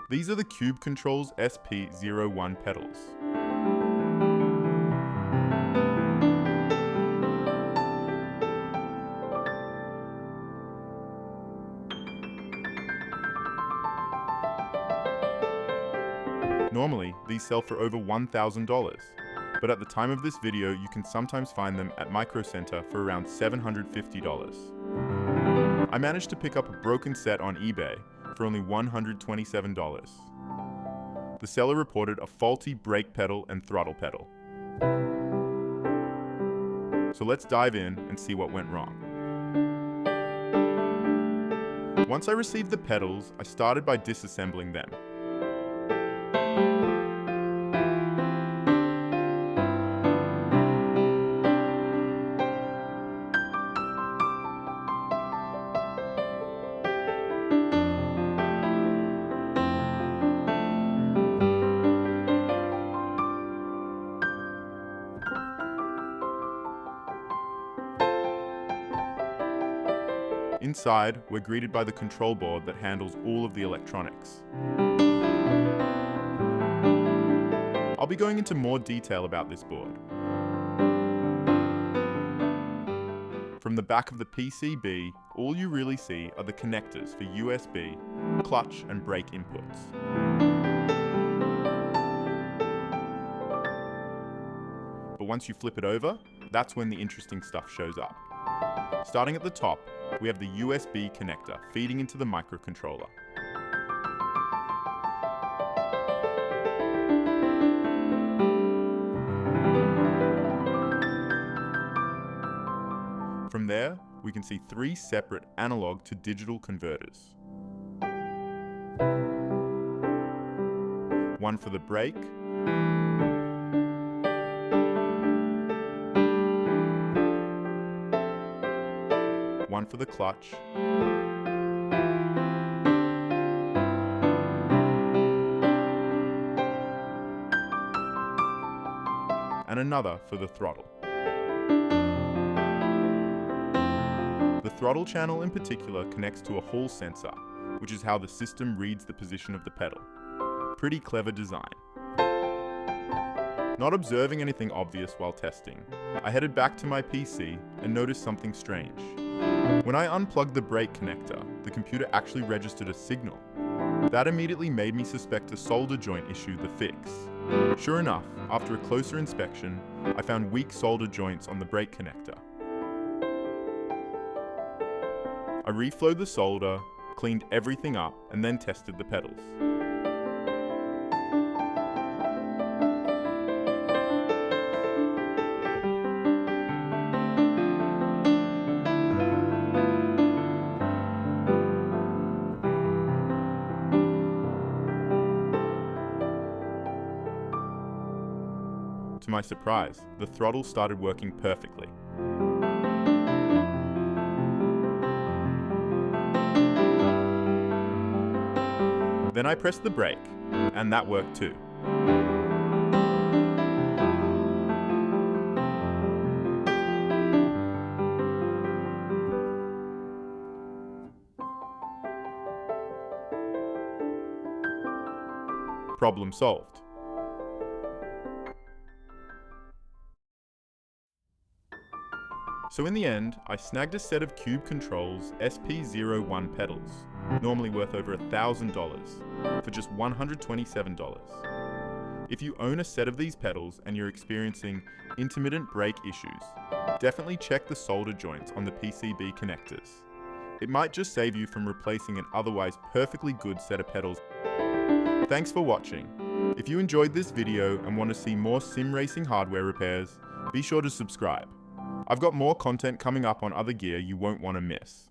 These are the Cube Controls SP01 pedals. Normally, these sell for over $1,000, but at the time of this video, you can sometimes find them at Micro Center for around $750. I managed to pick up a broken set on eBay for only $127. The seller reported a faulty brake pedal and throttle pedal. So let's dive in and see what went wrong. Once I received the pedals, I started by disassembling them. Inside, we're greeted by the control board that handles all of the electronics. I'll be going into more detail about this board. From the back of the PCB, all you really see are the connectors for USB, clutch and brake inputs. But once you flip it over, that's when the interesting stuff shows up. Starting at the top, we have the USB connector feeding into the microcontroller. From there, we can see 3 separate analog to digital converters. One for the brake, one for the clutch, and another for the throttle. The throttle channel in particular connects to a hall sensor, which is how the system reads the position of the pedal. Pretty clever design. Not observing anything obvious while testing, I headed back to my PC and noticed something strange. When I unplugged the brake connector, the computer actually registered a signal. That immediately made me suspect a solder joint issue, the fix. Sure enough, after a closer inspection, I found weak solder joints on the brake connector. I reflowed the solder, cleaned everything up, and then tested the pedals. To my surprise, the throttle started working perfectly. Then I pressed the brake, and that worked too. Problem solved. So in the end, I snagged a set of Cube Controls SP01 pedals, normally worth over $1,000, for just $127. If you own a set of these pedals and you're experiencing intermittent brake issues, definitely check the solder joints on the PCB connectors. It might just save you from replacing an otherwise perfectly good set of pedals. Thanks for watching. If you enjoyed this video and want to see more sim racing hardware repairs, be sure to subscribe. I've got more content coming up on other gear you won't want to miss.